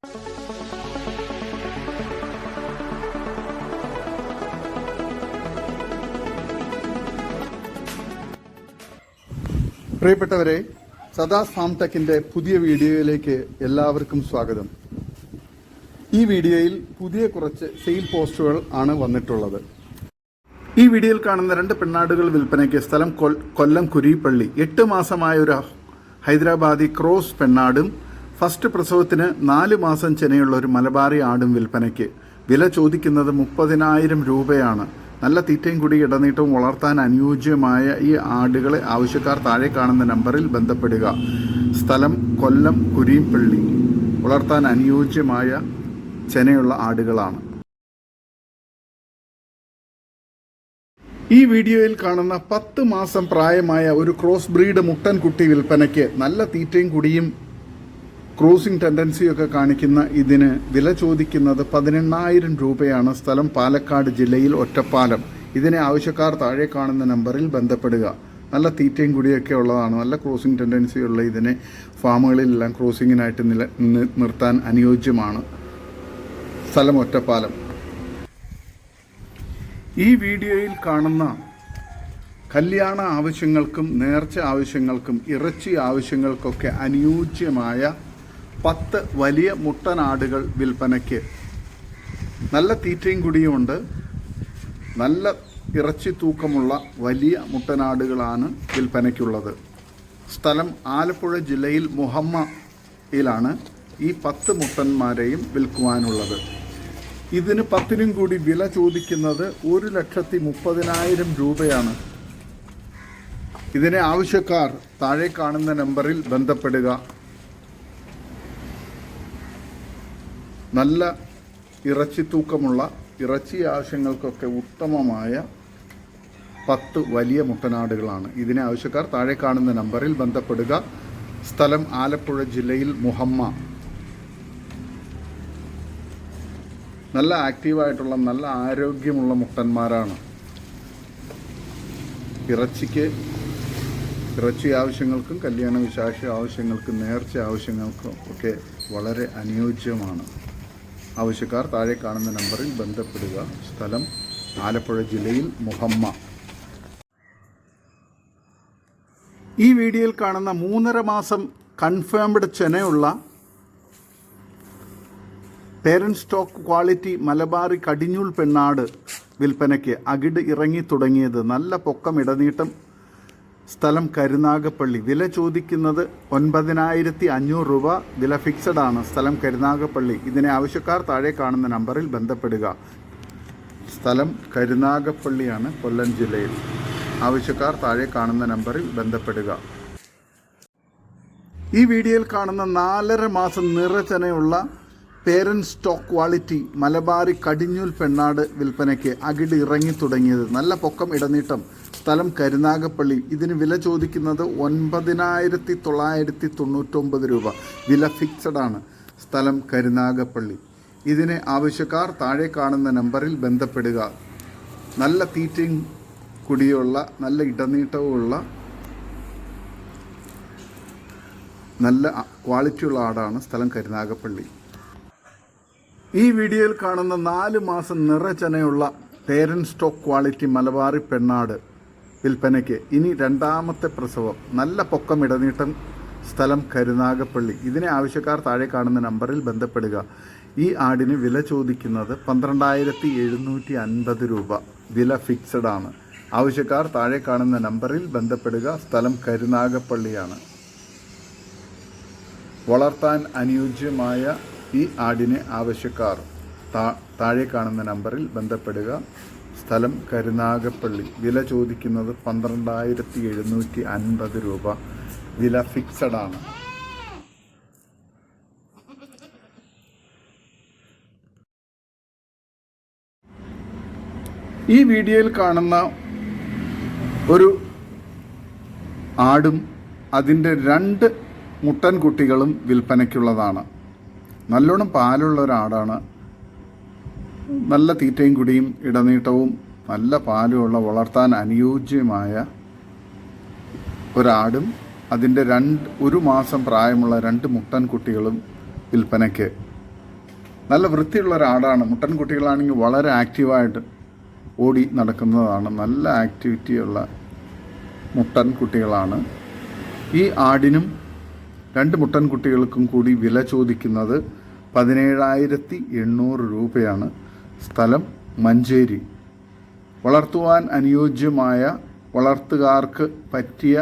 പ്രിയപ്പെട്ടവരെ, സദാസ് ഫാം ടെക്കിന്റെ പുതിയ വീഡിയോയിലേക്ക് എല്ലാവർക്കും സ്വാഗതം. ഈ വീഡിയോയിൽ പുതിയ കുറച്ച് സെയിൽ പോസ്റ്റുകൾ ആണ് വന്നിട്ടുള്ളത്. ഈ വീഡിയോയിൽ കാണുന്ന 2 പെണ്ണാടുകൾ വിൽപ്പനയ്ക്ക്. സ്ഥലം കൊല്ലം കുരീപ്പള്ളി. 8 മാസമായ ഒരു ഹൈദരാബാദി ക്രോസ് പെണ്ണാടും ഫസ്റ്റ് പ്രസവത്തിന് 4 മാസം ചെനയുള്ള ഒരു മലബാറി ആടും വിൽപ്പനയ്ക്ക്. വില ചോദിക്കുന്നത് 30,000 രൂപയാണ്. നല്ല തീറ്റയും കൂടി ഇടനീട്ടവും വളർത്താൻ അനുയോജ്യമായ ഈ ആടുകളെ ആവശ്യക്കാർ താഴെ കാണുന്ന നമ്പറിൽ ബന്ധപ്പെടുക. സ്ഥലം കൊല്ലം കുരീപ്പള്ളി. വളർത്താൻ അനുയോജ്യമായ ചെനയുള്ള ആടുകളാണ്. ഈ വീഡിയോയിൽ കാണുന്ന 10 മാസം പ്രായമായ ഒരു ക്രോസ് ബ്രീഡ് മുട്ടൻ കുട്ടി വിൽപ്പനയ്ക്ക്. നല്ല തീറ്റയും കുടിയും ക്രോസിംഗ് ടെൻഡൻസിയൊക്കെ കാണിക്കുന്ന ഇതിന് വില ചോദിക്കുന്നത് 18,000 രൂപയാണ്. സ്ഥലം പാലക്കാട് ജില്ലയിൽ ഒറ്റപ്പാലം. ഇതിനെ ആവശ്യക്കാർ താഴെ കാണുന്ന നമ്പറിൽ ബന്ധപ്പെടുക. നല്ല തീറ്റയും കുടിയൊക്കെ ഉള്ളതാണ്. നല്ല ക്രോസിംഗ് ടെൻഡൻസിയുള്ള ഇതിനെ ഫാമുകളിലെല്ലാം ക്രോസിങ്ങിനായിട്ട് നിർത്താൻ അനുയോജ്യമാണ്. സ്ഥലം ഒറ്റപ്പാലം. ഈ വീഡിയോയിൽ കാണുന്ന കല്യാണ ആവശ്യങ്ങൾക്കും നേർച്ച ആവശ്യങ്ങൾക്കും ഇറച്ചി ആവശ്യങ്ങൾക്കൊക്കെ അനുയോജ്യമായ 10 വലിയ മുട്ടനാടുകൾ വിൽപ്പനയ്ക്ക്. നല്ല തീറ്റയും കുടിയുമുണ്ട്. നല്ല ഇറച്ചി തൂക്കമുള്ള വലിയ മുട്ടനാടുകളാണ് വിൽപ്പനയ്ക്കുള്ളത്. സ്ഥലം ആലപ്പുഴ ജില്ലയിൽ മുഹമ്മയിലാണ് ഈ 10 മുട്ടന്മാരെയും വിൽക്കുവാനുള്ളത്. ഇതിന് 10നും കൂടി വില ചോദിക്കുന്നത് 1,30,000 രൂപയാണ്. ഇതിനെ ആവശ്യക്കാർ താഴെ കാണുന്ന നമ്പറിൽ ബന്ധപ്പെടുക. നല്ല ഇറച്ചി തൂക്കമുള്ള ഇറച്ചി ആവശ്യങ്ങൾക്കൊക്കെ ഉത്തമമായ 10 വലിയ മുട്ടനാടുകളാണ്. ഇതിനെ ആവശ്യക്കാർ താഴെ കാണുന്ന നമ്പറിൽ ബന്ധപ്പെടുക. സ്ഥലം ആലപ്പുഴ ജില്ലയിൽ മുഹമ്മ. നല്ല ആക്റ്റീവായിട്ടുള്ള നല്ല ആരോഗ്യമുള്ള മുട്ടന്മാരാണ്. ഇറച്ചി ആവശ്യങ്ങൾക്കും കല്യാണ വിശേഷ ആവശ്യങ്ങൾക്കും നേർച്ച ആവശ്യങ്ങൾക്കും ഒക്കെ വളരെ അനുയോജ്യമാണ്. ആവശ്യക്കാർ താഴെ കാണുന്ന നമ്പറിൽ ബന്ധപ്പെടുക. സ്ഥലം ആലപ്പുഴ ജില്ലയിൽ മുഹമ്മ. ഈ വീഡിയോയിൽ കാണുന്ന 3.5 മാസം കൺഫേംഡ് ചെനയുള്ള പേരന്റ് സ്റ്റോക്ക് ക്വാളിറ്റി മലബാറി കടിഞ്ഞൂൽ പെണ്ണാട് വിൽപ്പനയ്ക്ക്. അകിട് ഇറങ്ങി തുടങ്ങിയത്. നല്ല പൊക്കം ഇടനീട്ടം. സ്ഥലം കരുനാഗപ്പള്ളി. വില ചോദിക്കുന്നത് 9,500 രൂപ. വില ഫിക്സഡ് ആണ്. സ്ഥലം കരുനാഗപ്പള്ളി. ഇതിനെ ആവശ്യക്കാർ താഴെ കാണുന്ന നമ്പറിൽ ബന്ധപ്പെടുക. സ്ഥലം കരുനാഗപ്പള്ളിയാണ്, കൊല്ലം ജില്ലയിൽ. ആവശ്യക്കാർ താഴെ കാണുന്ന നമ്പറിൽ ബന്ധപ്പെടുക. ഈ വീഡിയോയിൽ കാണുന്ന 4.5 മാസം നിറചെനയുള്ള പേരന്റ് സ്റ്റോക്ക് ക്വാളിറ്റി മലബാറി കടിഞ്ഞൂൽ പെണ്ണാട് വിൽപ്പനയ്ക്ക്. അകിട് ഇറങ്ങി തുടങ്ങിയത്. നല്ല പൊക്കം ഇടനീട്ടം. സ്ഥലം കരുനാഗപ്പള്ളി. ഇതിന് വില ചോദിക്കുന്നത് 9,999 രൂപ. വില ഫിക്സഡ് ആണ്. സ്ഥലം കരുനാഗപ്പള്ളി. ഇതിനെ ആവശ്യക്കാർ താഴെ കാണുന്ന നമ്പറിൽ ബന്ധപ്പെടുക. നല്ല തീറ്റയും കുടിയുള്ള നല്ല ഇടനീട്ടവുമുള്ള നല്ല ക്വാളിറ്റിയുള്ള ആടാണ്. സ്ഥലം കരുനാഗപ്പള്ളി. ഈ വീഡിയോയിൽ കാണുന്ന 4 മാസം നിറചെനയുള്ള പേരന്റ് സ്റ്റോക്ക് ക്വാളിറ്റി മലബാറി പെണ്ണാട് വിൽപ്പനയ്ക്ക്. ഇനി 2ാമത്തെ പ്രസവം. നല്ല പൊക്കം ഇടനീട്ടം. സ്ഥലം കരുനാഗപ്പള്ളി. ഇതിനെ ആവശ്യക്കാർ താഴെ കാണുന്ന നമ്പറിൽ ബന്ധപ്പെടുക. ഈ ആടിന് വില ചോദിക്കുന്നത് 12,750 രൂപ. വില ഫിക്സഡ് ആണ്. ആവശ്യക്കാർ താഴെ കാണുന്ന നമ്പറിൽ ബന്ധപ്പെടുക. സ്ഥലം കരുനാഗപ്പള്ളിയാണ്. വളർത്താൻ അനുയോജ്യമായ ഈ ആടിനെ ആവശ്യക്കാർ താഴെ കാണുന്ന നമ്പറിൽ ബന്ധപ്പെടുക. സ്ഥലം കരുനാഗപ്പള്ളി. വില ചോദിക്കുന്നത് 12,750 രൂപ. വില ഫിക്സഡ് ആണ്. ഈ വീഡിയോയിൽ കാണുന്ന ഒരു ആടും അതിൻ്റെ 2 മുട്ടൻ കുട്ടികളും വിൽപ്പനയ്ക്കുള്ളതാണ്. നല്ലോണം പാലുള്ള ഒരാടാണ്. നല്ല തീറ്റയും കുടിയും ഇടനീട്ടവും നല്ല പാലുമുള്ള വളർത്താൻ അനുയോജ്യമായ ഒരാടും അതിൻ്റെ 1 മാസം പ്രായമുള്ള 2 മുട്ടൻ കുട്ടികളും വിൽപ്പനയ്ക്ക്. നല്ല വൃത്തിയുള്ള ഒരു ആടാണ്. മുട്ടൻകുട്ടികളാണെങ്കിൽ വളരെ ആക്റ്റീവായിട്ട് ഓടി നടക്കുന്നതാണ്. നല്ല ആക്ടിവിറ്റിയുള്ള മുട്ടൻകുട്ടികളാണ്. ഈ ആടിനും 2 മുട്ടൻകുട്ടികൾക്കും കൂടി വില ചോദിക്കുന്നത് 17,800 രൂപയാണ്. സ്ഥലം മഞ്ചേരി. വളർത്തുവാൻ അനുയോജ്യമായ, വളർത്തുകാർക്ക് പറ്റിയ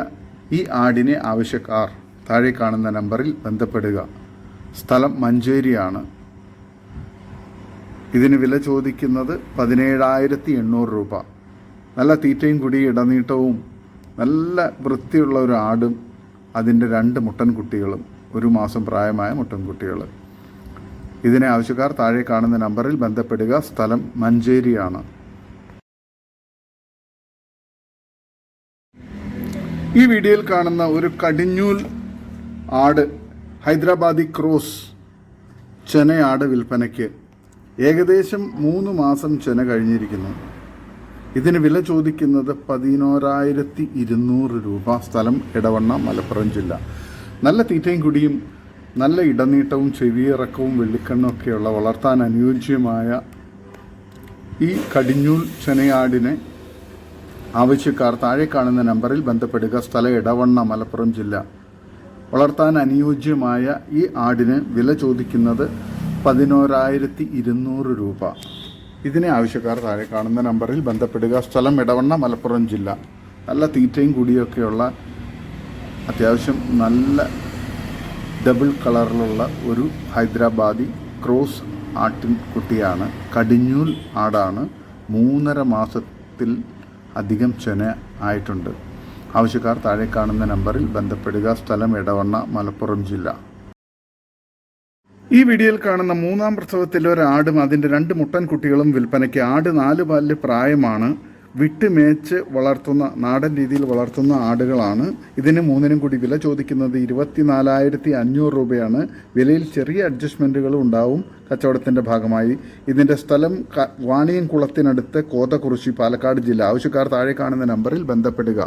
ഈ ആടിനെ ആവശ്യക്കാർ താഴെ കാണുന്ന നമ്പറിൽ ബന്ധപ്പെടുക. സ്ഥലം മഞ്ചേരിയാണ്. ഇതിന് വില ചോദിക്കുന്നത് 17,800 രൂപ. നല്ല തീറ്റയും കുടി ഇടനീട്ടവും നല്ല വൃത്തിയുള്ള ഒരു ആടും അതിൻ്റെ 2 മുട്ടൻകുട്ടികളും 1 മാസം പ്രായമായ മുട്ടൻകുട്ടികൾ. ഇതിനെ ആവശ്യക്കാർ താഴെ കാണുന്ന നമ്പറിൽ ബന്ധപ്പെടുക. സ്ഥലം മഞ്ചേരിയാണ്. ഈ വീഡിയോയിൽ കാണുന്ന ഒരു കടിഞ്ഞൂൽ ആട്, ഹൈദരാബാദി ക്രോസ് ചെനയാട് വിൽപ്പനയ്ക്ക്. ഏകദേശം 3 മാസം ചെന കഴിഞ്ഞിരിക്കുന്നു. ഇതിന് വില ചോദിക്കുന്നത് 11,200 രൂപ. സ്ഥലം എടവണ്ണ, മലപ്പുറം ജില്ല. നല്ല തീറ്റയും കുടിയും നല്ല ഇടനീട്ടവും ചെവിയിറക്കവും വെള്ളിക്കണ്ണൊക്കെയുള്ള വളർത്താൻ അനുയോജ്യമായ ഈ കടിഞ്ഞൂൽ ചെനയാടിനെ ആവശ്യക്കാർ താഴെ കാണുന്ന നമ്പറിൽ ബന്ധപ്പെടുക. സ്ഥലം എടവണ്ണ, മലപ്പുറം ജില്ല. വളർത്താൻ അനുയോജ്യമായ ഈ ആടിന് വില ചോദിക്കുന്നത് 11,200 രൂപ. ഇതിനെ ആവശ്യക്കാർ താഴെ കാണുന്ന നമ്പറിൽ ബന്ധപ്പെടുക. സ്ഥലം എടവണ്ണ, മലപ്പുറം ജില്ല. നല്ല തീറ്റയും കുടിയൊക്കെയുള്ള അത്യാവശ്യം നല്ല ഡബിൾ കളറിലുള്ള ഒരു ഹൈദരാബാദി ക്രോസ് ആട്ടിൻകുട്ടിയാണ്. കടിഞ്ഞൂൽ ആടാണ്. 3.5 മാസത്തിൽ അധികം ചെന ആയിട്ടുണ്ട്. ആവശ്യക്കാർ താഴെ കാണുന്ന നമ്പറിൽ ബന്ധപ്പെടുക. സ്ഥലം എടവണ്ണ, മലപ്പുറം ജില്ല. ഈ വീഡിയോയിൽ കാണുന്ന 3ാം പ്രസവത്തിലെ ഒരു ആടും അതിൻ്റെ 2 മുട്ടൻകുട്ടികളും വിൽപ്പനയ്ക്ക്. ആട് 4 പാലിൽ പ്രായമാണ്. വിട്ടുമേച്ച് വളർത്തുന്ന, നാടൻ രീതിയിൽ വളർത്തുന്ന ആടുകളാണ്. ഇതിന് 3നും കൂടി വില ചോദിക്കുന്നത് 24,500 രൂപയാണ്. വിലയിൽ ചെറിയ അഡ്ജസ്റ്റ്മെൻറ്റുകളും ഉണ്ടാവും കച്ചവടത്തിൻ്റെ ഭാഗമായി. ഇതിൻ്റെ സ്ഥലം വാണിയംകുളത്തിനടുത്ത് കോതകുറിശി, പാലക്കാട് ജില്ല. ആവശ്യക്കാർ താഴെ കാണുന്ന നമ്പറിൽ ബന്ധപ്പെടുക.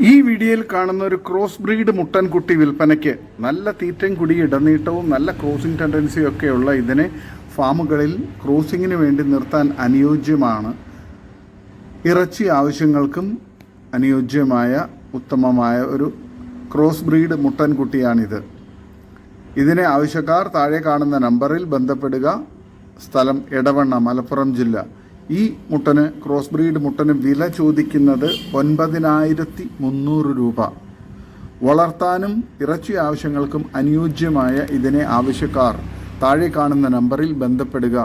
ഈ വീഡിയോയിൽ കാണുന്ന ഒരു ക്രോസ് ബ്രീഡ് മുട്ടൻകുട്ടി വിൽപ്പനയ്ക്ക്. നല്ല തീറ്റയും കുടി ഇടനീട്ടവും നല്ല ക്രോസിംഗ് ടെൻഡൻസിയും ഒക്കെയുള്ള ഇതിനെ ഫാമുകളിൽ ക്രോസിങ്ങിന് വേണ്ടി നിർത്താൻ അനുയോജ്യമാണ്. ഇറച്ചി ആവശ്യങ്ങൾക്കും അനുയോജ്യമായ ഉത്തമമായ ഒരു ക്രോസ് ബ്രീഡ് മുട്ടൻകുട്ടിയാണിത്. ഇതിനെ ആവശ്യക്കാർ താഴെ കാണുന്ന നമ്പറിൽ ബന്ധപ്പെടുക. സ്ഥലം എടവണ്ണ, മലപ്പുറം ജില്ല. ഈ മുട്ടന്, ക്രോസ് ബ്രീഡ് മുട്ടന് വില ചോദിക്കുന്നത് 9,300 രൂപ. വളർത്താനും ഇറച്ചി ആവശ്യങ്ങൾക്കും അനുയോജ്യമായ ഇതിനെ ആവശ്യക്കാർ താഴെ കാണുന്ന നമ്പറിൽ ബന്ധപ്പെടുക.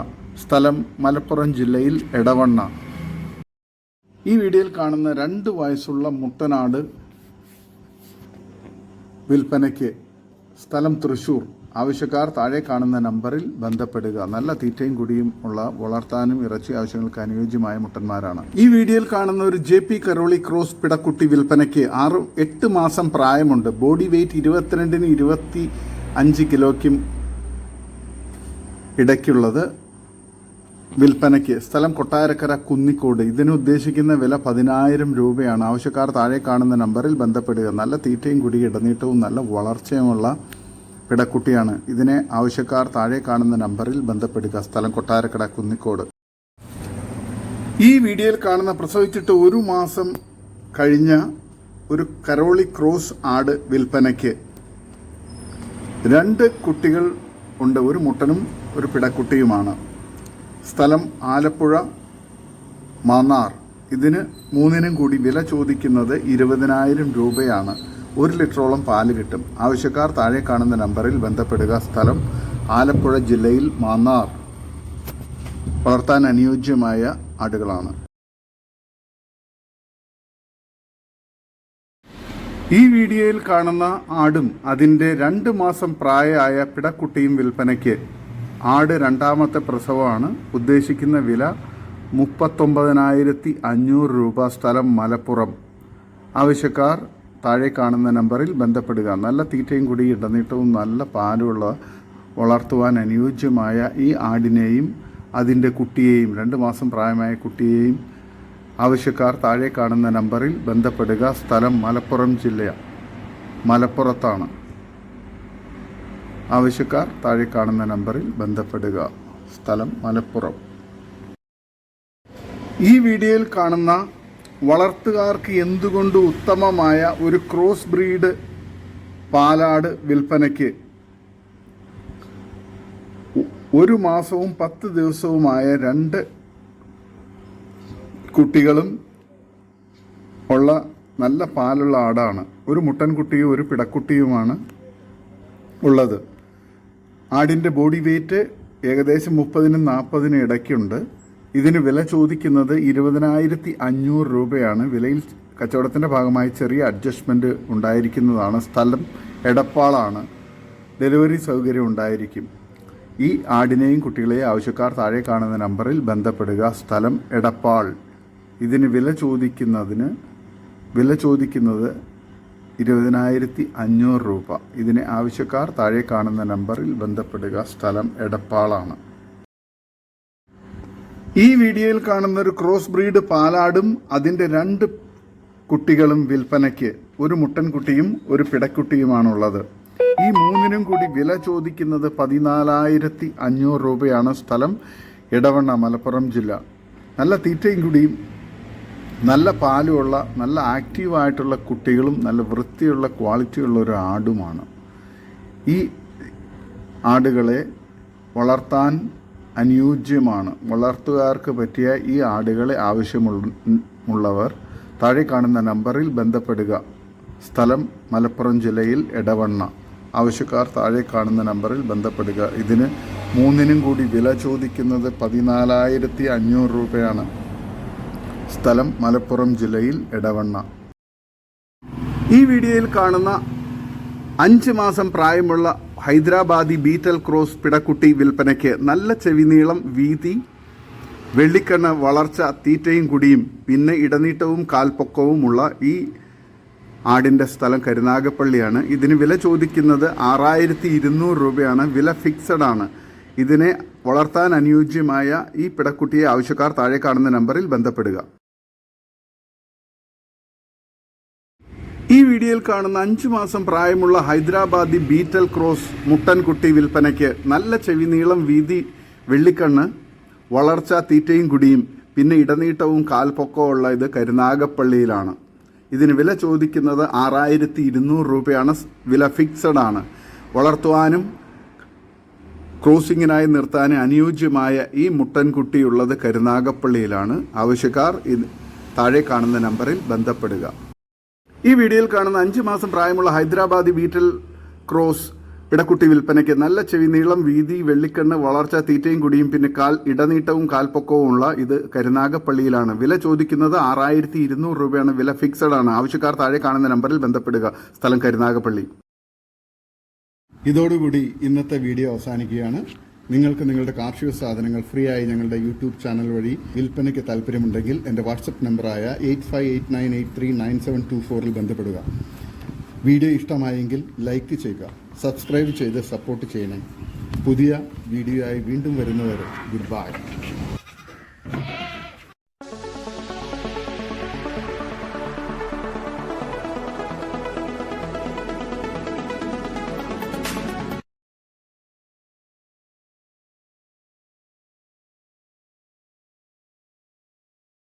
സ്ഥലം മലപ്പുറം ജില്ലയിൽ എടവണ്ണ. ഈ വീഡിയോയിൽ കാണുന്ന 2 വയസ്സുള്ള മുട്ടനാട് വിൽപ്പനയ്ക്ക്. സ്ഥലം തൃശ്ശൂർ. ആവശ്യക്കാർ താഴെ കാണുന്ന നമ്പറിൽ ബന്ധപ്പെടുക. നല്ല തീറ്റയും കുടിയും ഉള്ള, വളർത്താനും ഇറച്ചി ആവശ്യങ്ങൾക്ക് അനുയോജ്യമായ മുട്ടന്മാരാണ്. ഈ വീഡിയോയിൽ കാണുന്ന ഒരു JP കരോളി ക്രോസ് പിടക്കുട്ടി വിൽപ്പനയ്ക്ക്. 8 മാസം പ്രായമുണ്ട്. ബോഡി വെയ്റ്റ് 22-നും 25 കിലോയ്ക്കും ഇടയ്ക്കുള്ളത്. വിൽപ്പനയ്ക്ക്. സ്ഥലം കൊട്ടാരക്കര, കുന്നിക്കോട്. ഇതിന് ഉദ്ദേശിക്കുന്ന വില 10,000 രൂപയാണ്. ആവശ്യക്കാർ താഴെ കാണുന്ന നമ്പറിൽ ബന്ധപ്പെടുക. നല്ല തീറ്റയും കുടി ഇടനീട്ടവും നല്ല വളർച്ചയുമുള്ള പിടക്കുട്ടിയാണ്. ഇതിനെ ആവശ്യക്കാർ താഴെ കാണുന്ന നമ്പറിൽ ബന്ധപ്പെടുക. സ്ഥലം കൊട്ടാരക്കര, കുന്നിക്കോട്. ഈ വീഡിയോയിൽ കാണുന്ന പ്രസവിച്ചിട്ട് 1 മാസം കഴിഞ്ഞ ഒരു കരോളി ക്രോസ് ആട് വിൽപ്പനയ്ക്ക്. 2 കുട്ടികൾ ഉണ്ട്. ഒരു മുട്ടനും ഒരു പിടക്കുട്ടിയുമാണ്. സ്ഥലം ആലപ്പുഴ, മാന്നാർ. ഇതിന് 3നും കൂടി വില ചോദിക്കുന്നത് 20,000 രൂപയാണ്. 1 ലിറ്ററോളം പാല് കിട്ടും. ആവശ്യക്കാർ താഴെ കാണുന്ന നമ്പറിൽ ബന്ധപ്പെടുക. സ്ഥലം ആലപ്പുഴ ജില്ലയിൽ മാന്നാർ. വളർത്താൻ അനുയോജ്യമായ ആടുകളാണ്. ഈ വീഡിയോയിൽ കാണുന്ന ആടും അതിൻ്റെ 2 മാസം പ്രായമായ പിടക്കുട്ടിയും വിൽപ്പനയ്ക്ക്. ആട് 2ാമത്തെ പ്രസവമാണ്. ഉദ്ദേശിക്കുന്ന വില 39,500 രൂപ. സ്ഥലം മലപ്പുറം. ആവശ്യക്കാർ താഴെ കാണുന്ന നമ്പറിൽ ബന്ധപ്പെടുക. നല്ല തീറ്റയും കുടി ഇടനീട്ടവും നല്ല പാലുള്ള, വളർത്തുവാൻ അനുയോജ്യമായ ഈ ആടിനെയും അതിൻ്റെ കുട്ടിയെയും, 2 മാസം പ്രായമായ കുട്ടിയെയും ആവശ്യക്കാർ താഴെ കാണുന്ന നമ്പറിൽ ബന്ധപ്പെടുക. സ്ഥലം മലപ്പുറം ജില്ല, മലപ്പുറത്താണ്. ആവശ്യക്കാർ താഴെ കാണുന്ന നമ്പറിൽ ബന്ധപ്പെടുക. സ്ഥലം മലപ്പുറം. ഈ വീഡിയോയിൽ കാണുന്ന വളർത്തുകാർക്ക് എന്തുകൊണ്ട് ഉത്തമമായ ഒരു ക്രോസ് ബ്രീഡ് പാലാട് വിൽപ്പനയ്ക്ക് 1 മാസവും 10 ദിവസവുമായ 2 കുട്ടികളും ഉള്ള നല്ല പാലുള്ള ആടാണ്. ഒരു മുട്ടൻകുട്ടിയും ഒരു പിടക്കുട്ടിയുമാണ് ഉള്ളത്. ആടിൻ്റെ ബോഡി വെയ്റ്റ് ഏകദേശം 30-നും 40-നും ഇടയ്ക്കുണ്ട്. ഇതിന് വില ചോദിക്കുന്നത് 20,500 രൂപയാണ്. വിലയിൽ കച്ചവടത്തിൻ്റെ ഭാഗമായി ചെറിയ അഡ്ജസ്റ്റ്മെൻറ്റ് ഉണ്ടായിരിക്കുന്നതാണ്. സ്ഥലം എടപ്പാളാണ്. ഡെലിവറി സൗകര്യം ഉണ്ടായിരിക്കും. ഈ ആടിനെയും കുട്ടികളെയും ആവശ്യക്കാർ താഴെ കാണുന്ന നമ്പറിൽ ബന്ധപ്പെടുക. സ്ഥലം എടപ്പാൾ. ഇതിന് വില ചോദിക്കുന്നത് 20,500 രൂപ. ഇതിന് ആവശ്യക്കാർ താഴെ കാണുന്ന നമ്പറിൽ ബന്ധപ്പെടുക. സ്ഥലം എടപ്പാളാണ്. ഈ വീഡിയോയിൽ കാണുന്ന ഒരു ക്രോസ് ബ്രീഡ് പാലാടും അതിൻ്റെ 2 കുട്ടികളും വിൽപ്പനയ്ക്ക്. ഒരു മുട്ടൻകുട്ടിയും ഒരു പിടക്കുട്ടിയുമാണുള്ളത്. ഈ 3നും കൂടി വില ചോദിക്കുന്നത് 14,500 രൂപയാണ്. സ്ഥലം ഇടവണ്ണ, മലപ്പുറം ജില്ല. നല്ല തീറ്റയും കുടിയും നല്ല പാലുമുള്ള നല്ല ആക്റ്റീവായിട്ടുള്ള കുട്ടികളും നല്ല വൃത്തിയുള്ള ക്വാളിറ്റിയുള്ള ഒരു ആടുമാണ്. ഈ ആടുകളെ വളർത്താൻ അനുയോജ്യമാണ്. വളർത്തുകാർക്ക് പറ്റിയ ഈ ആടുകളെ ആവശ്യമുള്ളവർ താഴെ കാണുന്ന നമ്പറിൽ ബന്ധപ്പെടുക. സ്ഥലം മലപ്പുറം ജില്ലയിൽ എടവണ്ണ. ആവശ്യക്കാർ താഴെ കാണുന്ന നമ്പറിൽ ബന്ധപ്പെടുക. ഇതിന് 3നും കൂടി വില ചോദിക്കുന്നത് 14,500 രൂപയാണ്. സ്ഥലം മലപ്പുറം ജില്ലയിൽ എടവണ്ണ. ഈ വീഡിയോയിൽ കാണുന്ന 5 മാസം പ്രായമുള്ള ഹൈദരാബാദി ബീറ്റൽ ക്രോസ് പിടക്കുട്ടി വിൽപ്പനയ്ക്ക്. നല്ല ചെവിനീളം, വീതി, വെള്ളിക്കണ്ണ്, വളർച്ച, തീറ്റയും കുടിയും പിന്നെ ഇടനീട്ടവും കാൽപ്പൊക്കവുമുള്ള ഈ ആടിൻ്റെ സ്ഥലം കരുനാഗപ്പള്ളിയാണ്. ഇതിന് വില ചോദിക്കുന്നത് 6,200 രൂപയാണ്. വില ഫിക്സഡ് ആണ്. ഇതിനെ വളർത്താൻ അനുയോജ്യമായ ഈ പിടക്കുട്ടിയെ ആവശ്യക്കാർ താഴെ കാണുന്ന നമ്പറിൽ ബന്ധപ്പെടുക. ഈ വീഡിയോയിൽ കാണുന്ന 5 മാസം പ്രായമുള്ള ഹൈദരാബാദി ബീറ്റൽ ക്രോസ് മുട്ടൻകുട്ടി വിൽപ്പനയ്ക്ക്. നല്ല ചെവിനീളം, വീതി, വെള്ളിക്കണ്ണ്, വളർച്ച, തീറ്റയും കുടിയും പിന്നെ ഇടനീട്ടവും കാൽപ്പൊക്കവും ഉള്ള ഇത് കരുനാഗപ്പള്ളിയിലാണ്. ഇതിന് വില ചോദിക്കുന്നത് 6,200 രൂപയാണ്. വില ഫിക്സഡ് ആണ്. വളർത്തുവാനും ക്രോസിങ്ങിനായി നിർത്താനും അനുയോജ്യമായ ഈ മുട്ടൻകുട്ടിയുള്ളത് കരുനാഗപ്പള്ളിയിലാണ്. ആവശ്യക്കാർ താഴെ കാണുന്ന നമ്പറിൽ ബന്ധപ്പെടുക. ഈ വീഡിയോയിൽ കാണുന്ന 5 മാസം പ്രായമുള്ള ഹൈദരാബാദി ബീറ്റൽ ക്രോസ് പിടക്കുട്ടി വിൽപ്പനയ്ക്ക്. നല്ല ചെവി നീളം, വീതി, വെള്ളിക്കണ്ണ്, വളർച്ച, തീറ്റയും കുടിയും പിന്നെ ഇടനീട്ടവും കാൽപ്പൊക്കവും ഉള്ള ഇത് കരുനാഗപ്പള്ളിയിലാണ്. വില ചോദിക്കുന്നത് 6,200 രൂപയാണ്. വില ഫിക്സഡ് ആണ്. ആവശ്യക്കാർ താഴെ കാണുന്ന നമ്പറിൽ ബന്ധപ്പെടുക. സ്ഥലം കരുനാഗപ്പള്ളി. ഇതോടുകൂടി ഇന്നത്തെ വീഡിയോ അവസാനിക്കുകയാണ്. നിങ്ങൾക്ക് നിങ്ങളുടെ കാർഷിക സാധനങ്ങൾ ഫ്രീ ആയി ഞങ്ങളുടെ യൂട്യൂബ് ചാനൽ വഴി വിൽപ്പനയ്ക്ക് താല്പര്യമുണ്ടെങ്കിൽ എൻ്റെ വാട്സപ്പ് നമ്പറായ 8589839724 ബന്ധപ്പെടുക. വീഡിയോ ഇഷ്ടമായെങ്കിൽ ലൈക്ക് ചെയ്യുക, സബ്സ്ക്രൈബ് ചെയ്ത് സപ്പോർട്ട് ചെയ്യണേ. പുതിയ വീഡിയോ ആയി വീണ്ടും വരുന്നവരെ ഗുഡ് ബൈ.